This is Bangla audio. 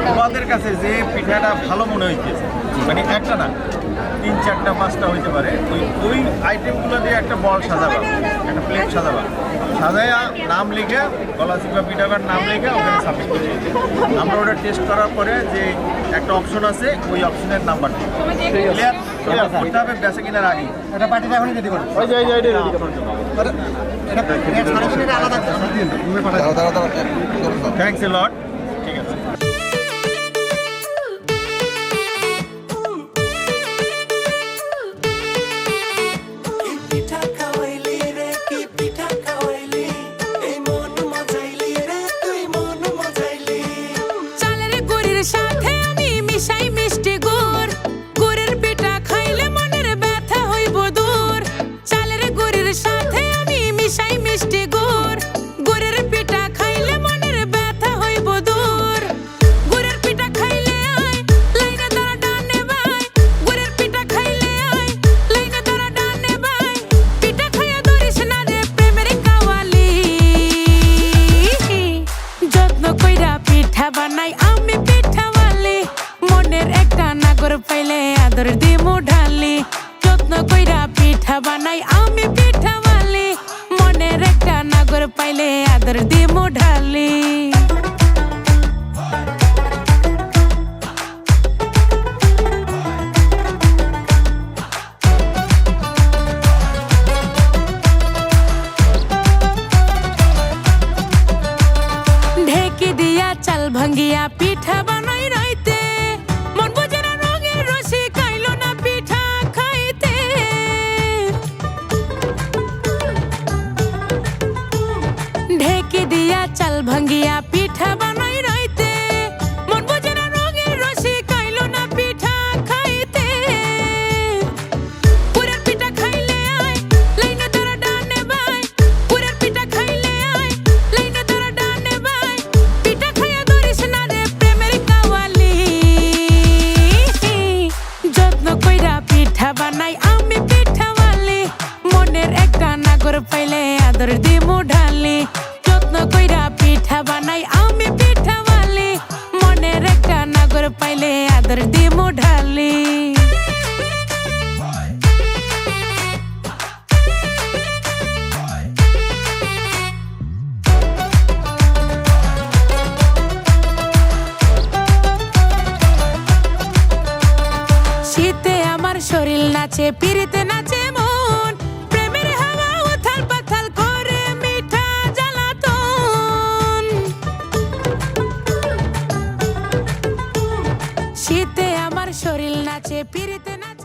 তোমাদের কাছে যে পিঠাটা ভালো মনে হইতেছে, মানে একটা না 3, 4টা 5টা হইতে পারে, ওই আইটেমগুলো দিয়ে একটা বল সাজাবা, একটা প্লেট সাজাবা, সাজায়া নাম লিখে গলাচিপা পিঠাটার নাম লিখে ওখানে সাবমিট করে দিতে। আমরা ওটা টেস্ট করার পরে যে একটা অপশন আছে, ওই অপশনের নাম্বারটা ক্লিয়ার করতে হবে বেঁচে কিনার আগে। এটা পার্টিটা এখনই রেডি করো। ওই যে রেডি করার জন্য এটা আলাদা থ্যাংকস এ লট। ঠিক আছে। বানাই আমি পিঠাওয়ালি, মনের একটা নাগর পাইলে আদর দিমু ঢালি। যত্ন কইরা পিঠা বানাই আমি পিঠাওয়ালি, মনের একটা নাগর পাইলে আদর দিমু ঢালি। ঢেকি দিয়া চাল ভাঙ্গিয়া পিঠা বানাই রাইতে, মন বুঝে না রঙের রসি খাইলো না পিঠা খাইতে। ঢেকি দিয়া চাল ভাঙ্গিয়া পিঠা বানাই রাইতে, মন বুঝে না রঙের রসি খাইলো না পিঠা খাইতে। পুরের পিঠা খাইলে আয় লাইনে ধরা ডানে বাই, পুরের পিঠা খাইলে আয় লাইনে ধরা ডানে বাই। পিঠা খাইয়া ধরিস না রে প্রেমের কাওয়ালি, যত্ন কইরা পিঠা বানাই আমি পিঠাওয়ালি, মনের একটা নাগর পাইলে আদর দিমু ঢালি। যত্ন কইরা পিঠা বানাই আমি পিঠাওয়ালি, মনের একটা নাগর পাইলে আদর দিমু ঢালি। শীতে আমার শরীর নাচে, পিরিতে নাচে মন, প্রেমের হাওয়া উথাল পাথাল করে মিঠা জ্বালাতন। শীতে আমার শরীর নাচে, পিরিতে নাচে।